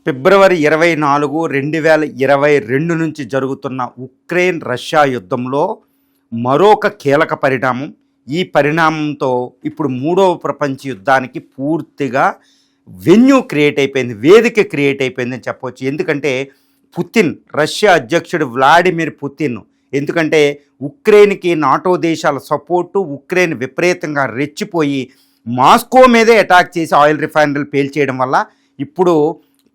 ఫిబ్రవరి 24, 2022 నుంచి జరుగుతున్న Ukraine Russia యుద్ధంలో మరొక కీలక పరిణామం. ఈ పరిణామంతో ఇప్పుడు మూడవ ప్రపంచ యుద్ధానికి పూర్తిగా వెన్యూ క్రియేట్ అయిపోయింది, వేదిక క్రియేట్ అయిపోయిందని చెప్పవచ్చు. ఎందుకంటే పుతిన్, రష్యా అధ్యక్షుడు వ్లాడిమిర్ పుతిన్, ఎందుకంటే ఉక్రెయిన్కి నాటో దేశాల సపోర్టు, ఉక్రెయిన్ విపరీతంగా రెచ్చిపోయి మాస్కో మీదే అటాక్ చేసి ఆయిల్ రిఫైనరీలు పేల్చేయడం వల్ల ఇప్పుడు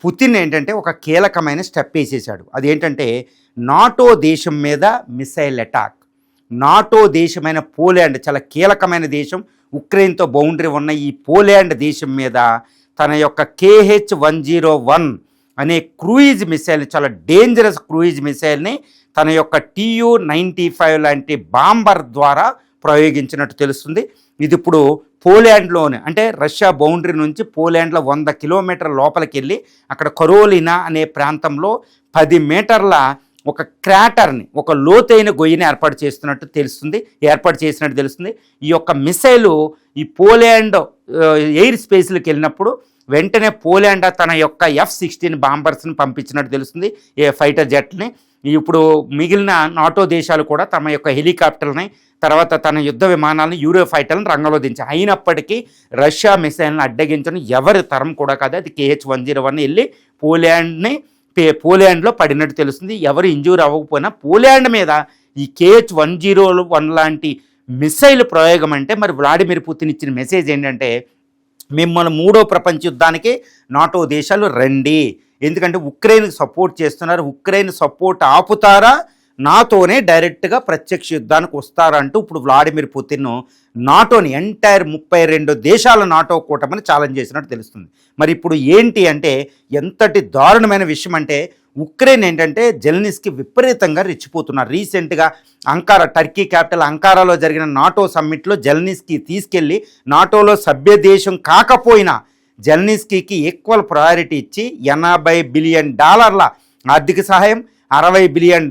పుతిన్ ఏంటంటే ఒక కీలకమైన స్టెప్ వేసేసాడు. అదేంటంటే నాటో దేశం మీద మిసైల్ అటాక్. నాటో దేశమైన పోలాండ్, చాలా కీలకమైన దేశం, ఉక్రెయిన్తో బౌండరీ ఉన్న ఈ పోలాండ్ దేశం మీద తన యొక్క KH-101 అనే క్రూయిజ్ మిసైల్, చాలా డేంజరస్ క్రూయిజ్ మిసైల్ని తన యొక్క Tu-95 లాంటి బాంబర్ ద్వారా ప్రయోగించినట్టు తెలుస్తుంది. ఇది ఇప్పుడు పోలాండ్లోనే, అంటే రష్యా బౌండరీ నుంచి పోలాండ్లో 100 కిలోమీటర్ల లోపలికి వెళ్ళి అక్కడ కరోలినా అనే ప్రాంతంలో 10 మీటర్ల ఒక క్రాటర్ని, ఒక లోతైన గొయ్యిని ఏర్పాటు చేసినట్టు తెలుస్తుంది. ఈ యొక్క మిసైలు ఈ పోలాండ్ ఎయిర్ స్పేస్లోకి వెళ్ళినప్పుడు వెంటనే పోలాండ్ తన యొక్క F-16 బాంబర్స్ని పంపించినట్టు తెలుస్తుంది, ఫైటర్ జెట్ని. ఇప్పుడు మిగిలిన నాటో దేశాలు కూడా తమ యొక్క హెలికాప్టర్ని, తర్వాత తన యుద్ధ విమానాలను, యూరో ఫైటర్లను రంగంలో దించాయి. అయినప్పటికీ రష్యా మిసైల్ని అడ్డగించడం ఎవరి తరం కూడా కాదు. అది KH-101 వెళ్ళి పోలాండ్లో పడినట్టు తెలుస్తుంది. ఎవరు ఇంజూర్ అవ్వకపోయినా పోలాండ్ మీద ఈ KH-101 లాంటి మిసైల్ ప్రయోగం అంటే మరి వ్లాడిమిర్ పుతిన్ ఇచ్చిన మెసేజ్ ఏంటంటే, మిమ్మల్ని మూడో ప్రపంచ యుద్ధానికి నాటో దేశాలు రండి, ఎందుకంటే ఉక్రెయిన్కి సపోర్ట్ చేస్తున్నారు, ఉక్రెయిన్ సపోర్ట్ ఆపుతారా, నాతోనే డైరెక్ట్గా ప్రత్యక్ష యుద్ధానికి వస్తారంటూ ఇప్పుడు వ్లాడిమిర్ పుతిన్ నాటోని ఎంటైర్ 32 దేశాల నాటో కూటమిని ఛాలెంజ్ చేసినట్టు తెలుస్తుంది. మరి ఇప్పుడు ఏంటి అంటే, ఎంతటి దారుణమైన విషయం అంటే, ఉక్రెయిన్ ఏంటంటే జెలెన్స్కీ విపరీతంగా రెచ్చిపోతున్నారు. రీసెంట్గా టర్కీ క్యాపిటల్ అంకారాలో జరిగిన నాటో సమ్మిట్లో జెలెన్స్కీ తీసుకెళ్ళి నాటోలో సభ్య దేశం కాకపోయినా జెలెన్స్కీకి ఈక్వల్ ప్రయారిటీ ఇచ్చి $80 బిలియన్ ఆర్థిక సహాయం, $60 బిలియన్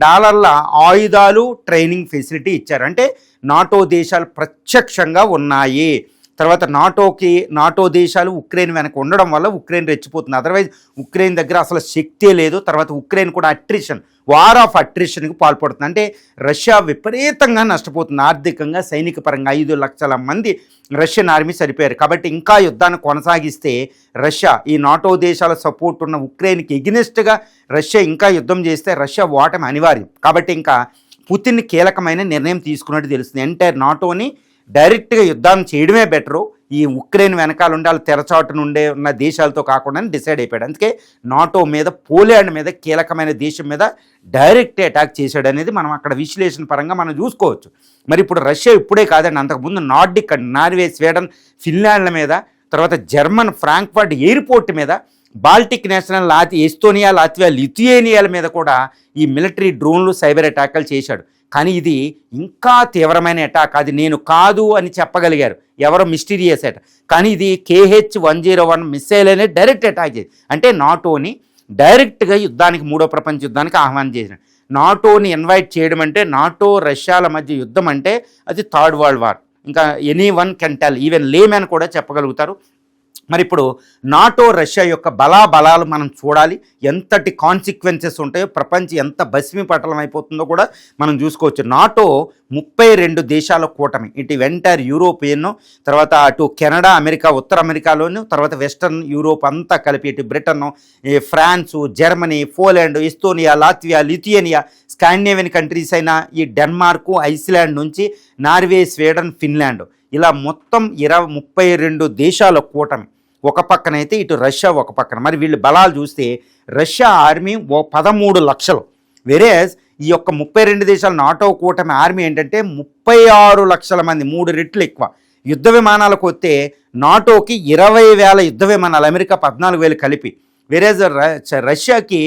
ఆయుధాలు, ట్రైనింగ్ ఫెసిలిటీ ఇచ్చారు. అంటే నాటో దేశాలు ప్రత్యక్షంగా ఉన్నాయి. తర్వాత నాటో దేశాలు ఉక్రెయిన్ వెనక ఉండడం వల్ల ఉక్రెయిన్ రెచ్చిపోతుంది. అదర్వైజ్ ఉక్రెయిన్ దగ్గర అసలు శక్తే లేదు. తర్వాత ఉక్రెయిన్ కూడా వార్ ఆఫ్ అట్రిషన్కి పాల్పడుతుంది. అంటే రష్యా విపరీతంగా నష్టపోతుంది ఆర్థికంగా, సైనిక పరంగా. 5 లక్షల మంది రష్యన్ ఆర్మీ సరిపోయారు. కాబట్టి ఇంకా యుద్ధాన్ని కొనసాగిస్తే రష్యా, ఈ నాటో దేశాల సపోర్ట్ ఉన్న ఉక్రెయిన్కి ఎగ్నెస్ట్గా రష్యా ఇంకా యుద్ధం చేస్తే రష్యా ఓటమి అనివార్యం. కాబట్టి ఇంకా పుతిన్ కీలకమైన నిర్ణయం తీసుకున్నట్టు తెలుస్తుంది. ఎంటైర్ నాటోని డైరెక్ట్గా యుద్ధం చేయడమే బెటరు, ఈ ఉక్రెయిన్ వెనకాల ఉండాలి తెరచాటు నుండే ఉన్న దేశాలతో కాకుండా డిసైడ్ అయిపోయాడు. అందుకే నాటో మీద, పోలాండ్ మీద, కీలకమైన దేశం మీద డైరెక్ట్ అటాక్ చేశాడు అనేది మనం అక్కడ విశ్లేషణ పరంగా మనం చూసుకోవచ్చు. మరి ఇప్పుడు రష్యా ఇప్పుడే కాదండి, అంతకుముందు నార్డిక్, నార్వే, స్వీడన్, ఫిన్లాండ్ల మీద, తర్వాత జర్మన్ ఫ్రాంక్ఫర్ట్ ఎయిర్పోర్ట్ మీద, బాల్టిక్ నేషనల్, ఎస్తోనియా, లాత్వియా, లిథుయేనియాల మీద కూడా ఈ మిలిటరీ డ్రోన్లు, సైబర్ అటాక్లు చేశాడు. కానీ ఇది ఇంకా తీవ్రమైన అటాక్. అది నేను కాదు అని చెప్పగలిగారు ఎవరో మిస్టీరియస్ అటాక్. కానీ ఇది KH-101 మిసైల్ అనేది డైరెక్ట్ అటాక్ చేసి, అంటే నాటోని డైరెక్ట్గా యుద్ధానికి, మూడో ప్రపంచ యుద్ధానికి ఆహ్వానం చేసిన. నాటోని ఇన్వైట్ చేయడం అంటే, నాటో రష్యాల మధ్య యుద్ధం అంటే అది థర్డ్ వరల్డ్ వార్. ఇంకా anyone can tell, even laymen కూడా చెప్పగలుగుతారు. మరి ఇప్పుడు నాటో రష్యా యొక్క బలాలు మనం చూడాలి, ఎంతటి కాన్సిక్వెన్సెస్ ఉంటాయో, ప్రపంచం ఎంత భస్మీపటలం అయిపోతుందో కూడా మనం చూసుకోవచ్చు. నాటో 32 దేశాల కూటమి, ఇటు ఎంటైర్ యూరోపియన్, తర్వాత అటు కెనడా, అమెరికా, ఉత్తర అమెరికాలోను, తర్వాత వెస్టర్న్ యూరోప్ అంతా కలిపి, ఇటు Britain, France, Germany, Poland, Estonia, Latvia, Lithuania, Scandinavian countries అయిన ఈ డెన్మార్కు, ఐస్లాండ్ నుంచి నార్వే, స్వీడన్, ఫిన్లాండ్, ఇలా మొత్తం 32 దేశాల కూటమి ఒక పక్కనైతే, ఇటు రష్యా ఒక పక్కన. మరి వీళ్ళు బలాలు చూస్తే రష్యా ఆర్మీ 13 లక్షలు, వేరేస్ ఈ యొక్క 32 దేశాల నాటో కూటమి ఆర్మీ ఏంటంటే 36 లక్షల మంది, 3 రెట్లు ఎక్కువ. యుద్ధ విమానాలకు వస్తే నాటోకి 20,000 యుద్ధ విమానాలు, అమెరికా 14,000 కలిపి, వేరేజ్ రష్యాకి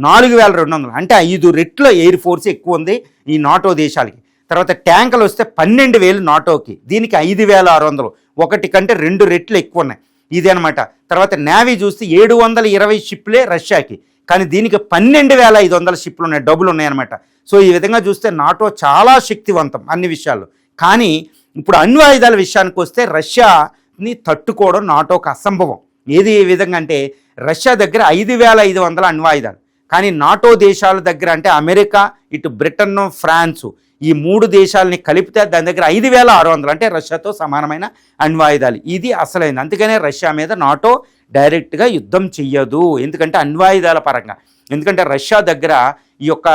4,200, అంటే 5 రెట్ల ఎయిర్ ఫోర్స్ ఎక్కువ ఉంది ఈ నాటో దేశాలకి. తర్వాత ట్యాంకులు వస్తే 12,000 నాటోకి, దీనికి 5,600, ఒకటి కంటే 2 రెట్లు ఎక్కువ ఉన్నాయి. ఇది అనమాట. తర్వాత నేవీ చూస్తే 720 షిప్లే రష్యాకి, కానీ దీనికి 12,500 షిప్లు ఉన్నాయి, డబ్బులు ఉన్నాయన్నమాట. సో ఈ విధంగా చూస్తే నాటో చాలా శక్తివంతం అన్ని విషయాల్లో. కానీ ఇప్పుడు అణ్వు ఆయుధాల విషయానికి వస్తే రష్యాని తట్టుకోవడం నాటోకి అసంభవం. ఏది ఏ విధంగా అంటే, రష్యా దగ్గర 5,500 అణ్వాయుధాలు. కానీ నాటో దేశాల దగ్గర అంటే అమెరికా, ఇటు బ్రిటన్, ఫ్రాన్సు ఈ 3 దేశాలని కలిపితే దాని దగ్గర 5,600 అంటే రష్యాతో సమానమైన అణ్వాయుధాలు. ఇది అసలైంది. అందుకనే రష్యా మీద నాటో డైరెక్ట్గా యుద్ధం చెయ్యదు, ఎందుకంటే అణ్వాయుధాల పరంగా. ఎందుకంటే రష్యా దగ్గర ఈ యొక్క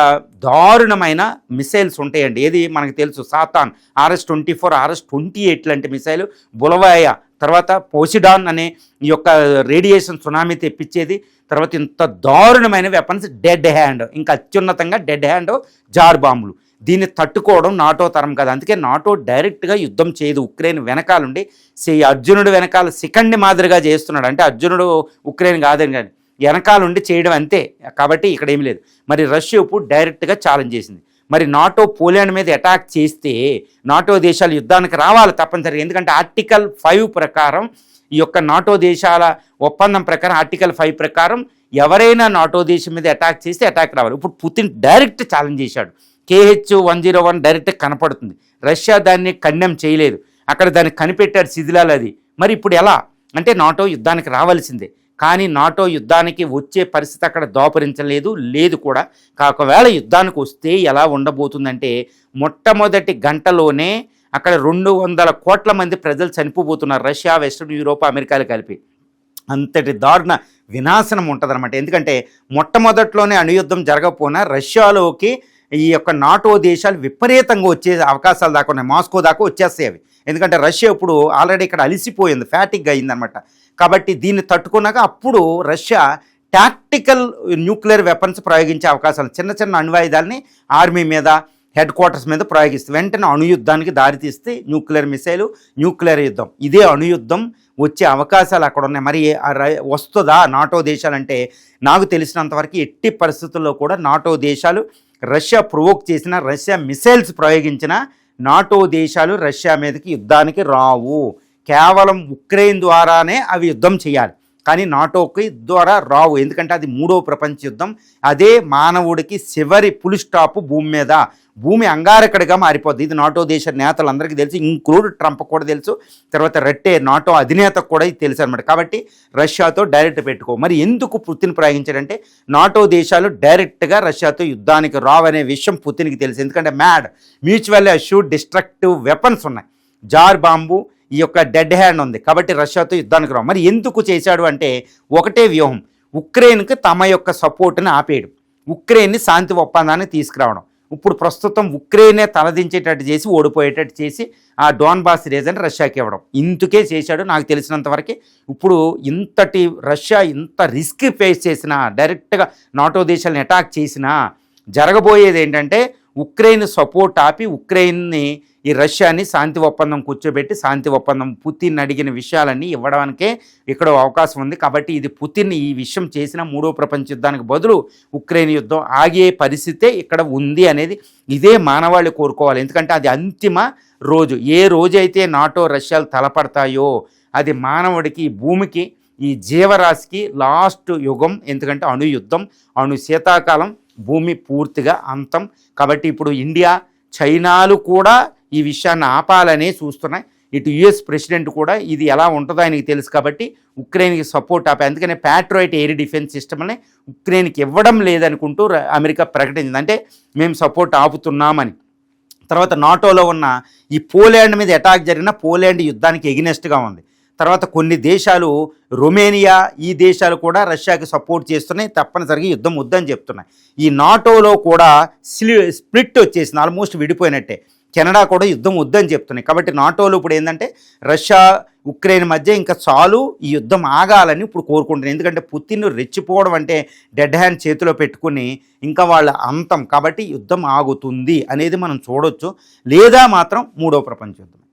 దారుణమైన మిసైల్స్ ఉంటాయండి. ఏది మనకు తెలుసు, సాతాన్, RS-24, RS-28 లాంటి మిసైలు, బులవాయ, తర్వాత పోసిడాన్ అనే ఈ యొక్క రేడియేషన్ సునామీ తెప్పించేది, తర్వాత ఇంత దారుణమైన వెపన్స్, డెడ్ హ్యాండ్, ఇంకా అత్యున్నతంగా డెడ్ హ్యాండ్ జార్ బాంబులు. దీన్ని తట్టుకోవడం నాటో తరం కాదు. అందుకే నాటో డైరెక్ట్గా యుద్ధం చేయదు. ఉక్రెయిన్ వెనకాలండి అర్జునుడు వెనకాల శిఖండి మాదిరిగా చేస్తున్నాడు. అంటే అర్జునుడు ఉక్రెయిన్ కాదని కానీ వెనకాలండి చేయడం అంతే. కాబట్టి ఇక్కడ ఏమి లేదు. మరి రష్యా ఇప్పుడు డైరెక్ట్గా ఛాలెంజ్ చేసింది. మరి నాటో పోలాండ్ మీద అటాక్ చేస్తే నాటో దేశాలు యుద్ధానికి రావాలి తప్పనిసరిగా. ఎందుకంటే ఆర్టికల్ 5 ప్రకారం, ఈ యొక్క నాటో దేశాల ఒప్పందం ప్రకారం, ఆర్టికల్ 5 ప్రకారం ఎవరైనా నాటో దేశం మీద అటాక్ చేస్తే అటాక్ రావాలి. ఇప్పుడు పుతిన్ డైరెక్ట్ ఛాలెంజ్ చేశాడు. KH-101 డైరెక్ట్ కనపడుతుంది. రష్యా దాన్ని కండెమ్ చేయలేదు, అక్కడ దాన్ని కనిపెట్టాడు శిథిలాలు. అది మరి ఇప్పుడు ఎలా అంటే నాటో యుద్ధానికి రావాల్సిందే. కానీ నాటో యుద్ధానికి వచ్చే పరిస్థితి అక్కడ దాపురించలేదు, లేదు కూడా. ఒకవేళ యుద్ధానికి వస్తే ఎలా ఉండబోతుందంటే మొట్టమొదటి గంటలోనే అక్కడ 200 కోట్ల మంది ప్రజలు చనిపోబోతున్నారు. రష్యా, వెస్ట్రన్ యూరోప్, అమెరికాలు కలిపి. అంతటి దారుణ వినాశనం ఉంటుందన్నమాట. ఎందుకంటే మొట్టమొదట్లోనే అణుయుద్ధం జరగకపోయినా రష్యాలోకి ఈ యొక్క నాటో దేశాలు విపరీతంగా వచ్చే అవకాశాలు దాకా ఉన్నాయి. మాస్కో దాకా వచ్చేస్తాయి అవి. ఎందుకంటే రష్యా ఇప్పుడు ఆల్రెడీ ఇక్కడ అలిసిపోయింది, ఫ్యాటిక్గా అయిందనమాట. కాబట్టి దీన్ని తట్టుకున్నాక అప్పుడు రష్యా టాక్టికల్ న్యూక్లియర్ వెపన్స్ ప్రయోగించే అవకాశాలు, చిన్న చిన్న అణ్వాయుధాలని ఆర్మీ మీద, హెడ్ క్వార్టర్స్ మీద ప్రయోగిస్తే వెంటనే అణుయుద్ధానికి దారితీస్తే న్యూక్లియర్ మిసైలు, న్యూక్లియర్ యుద్ధం, ఇదే అణుయుద్ధం వచ్చే అవకాశాలు అక్కడ ఉన్నాయి. మరి వస్తుందా నాటో దేశాలంటే నాకు తెలిసినంతవరకు ఎట్టి పరిస్థితుల్లో కూడా నాటో దేశాలు రష్యా ప్రొవోక్ చేసిన, రష్యా మిసైల్స్ ప్రయోగించిన నాటో దేశాలు రష్యా మీదకి యుద్ధానికి రావు. కేవలం ఉక్రెయిన్ ద్వారానే అవి యుద్ధం చేయాలి, కానీ నాటోకి ద్వారా రావు. ఎందుకంటే అది 3వ ప్రపంచ యుద్ధం. అదే మానవుడికి చివరి పులి స్టాపు భూమి మీద. భూమి అంగారకుడిగా మారిపోద్ది. ఇది నాటో దేశ నేతలందరికీ తెలుసు, ఇంక్లూడ్ ట్రంప్ కూడా తెలుసు, తర్వాత రట్టే నాటో అధినేతకు కూడా ఇది తెలుసు అనమాట. కాబట్టి రష్యాతో డైరెక్ట్ పెట్టుకో. మరి ఎందుకు పుతిన్ ప్రయోగించాడంటే నాటో దేశాలు డైరెక్ట్గా రష్యాతో యుద్ధానికి రావనే విషయం పుతిన్కి తెలుసు. ఎందుకంటే మ్యూచువల్ అష్యూర్డ్ డిస్ట్రక్టివ్ వెపన్స్ ఉన్నాయి, జార్ బాంబు, ఈ యొక్క డెడ్ హ్యాండ్ ఉంది. కాబట్టి రష్యాతో యుద్ధానికి రావు. మరి ఎందుకు చేశాడు అంటే ఒకటే వ్యూహం, ఉక్రెయిన్కి తమ యొక్క సపోర్ట్ని ఆపేయడం, ఉక్రెయిన్ని శాంతి ఒప్పందాన్ని తీసుకురావడం. ఇప్పుడు ప్రస్తుతం ఉక్రెయినే తలదించేటట్టు చేసి, ఓడిపోయేటట్టు చేసి ఆ డోన్బాస్ రీజన్ రష్యాకి ఇవ్వడం, ఇందుకే చేశాడు నాకు తెలిసినంతవరకు. ఇప్పుడు రష్యా ఇంత రిస్క్ ఫేస్ చేసినా, డైరెక్ట్గా నాటో దేశాలను అటాక్ చేసినా జరగబోయేది ఏంటంటే ఉక్రెయిన్ సపోర్ట్ ఆపి ఉక్రెయిన్ని, ఈ రష్యాని శాంతి ఒప్పందం కూర్చోబెట్టి, శాంతి ఒప్పందం పుతిన్ అడిగిన విషయాలన్నీ ఇవ్వడానికే ఇక్కడ అవకాశం ఉంది. కాబట్టి ఇది పుతిన్ ఈ విషయం చేసిన 3వ ప్రపంచ యుద్ధానికి బదులు ఉక్రెయిన్ యుద్ధం ఆగే పరిస్థితే ఇక్కడ ఉంది అనేది ఇదే మానవాళి కోరుకోవాలి. ఎందుకంటే అది అంతిమ రోజు. ఏ రోజైతే నాటో రష్యాలు తలపడతాయో అది మానవుడికి, భూమికి, ఈ జీవరాశికి లాస్ట్ యుగం. ఎందుకంటే అణు యుద్ధం, అణు శీతాకాలం, భూమి పూర్తిగా అంతం. కాబట్టి ఇప్పుడు ఇండియా, చైనాలు కూడా ఈ విషయాన్ని ఆపాలనే చూస్తున్నాయి. ఇటు US ప్రెసిడెంట్ కూడా ఇది ఎలా ఉంటుందో ఆయనకి తెలుసు. కాబట్టి ఉక్రెయిన్కి సపోర్ట్ ఆపే, అందుకనే ప్యాట్రోయిట్ ఎయిర్ డిఫెన్స్ సిస్టమ్ని ఉక్రెయిన్కి ఇవ్వడం లేదనుకుంటూ అమెరికా ప్రకటించింది. అంటే మేము సపోర్ట్ ఆపుతున్నామని. తర్వాత నాటోలో ఉన్న ఈ పోలాండ్ మీద అటాక్ జరిగిన పోలాండ్ యుద్ధానికి ఎగినెస్ట్గా ఉంది. తర్వాత కొన్ని దేశాలు, రొమేనియా, ఈ దేశాలు కూడా రష్యాకి సపోర్ట్ చేస్తున్నాయి, తప్పనిసరిగా యుద్ధం వద్దని చెప్తున్నాయి. ఈ నాటోలో కూడా స్ప్లిట్ వచ్చేసింది, ఆల్మోస్ట్ విడిపోయినట్టే. కెనడా కూడా యుద్ధం వద్దని చెప్తున్నాయి. కాబట్టి నాటోలో ఇప్పుడు ఏంటంటే రష్యా, ఉక్రెయిన్ మధ్య ఇంకా చాలు, ఈ యుద్ధం ఆగాలని ఇప్పుడు కోరుకుంటున్నాను. ఎందుకంటే పుతిన్ రెచ్చిపోవడం అంటే డెడ్ హ్యాండ్ చేతిలో పెట్టుకుని ఇంకా వాళ్ళ అంతం. కాబట్టి యుద్ధం ఆగుతుంది అనేది మనం చూడొచ్చు, లేదా మాత్రం 3వ ప్రపంచ యుద్ధం.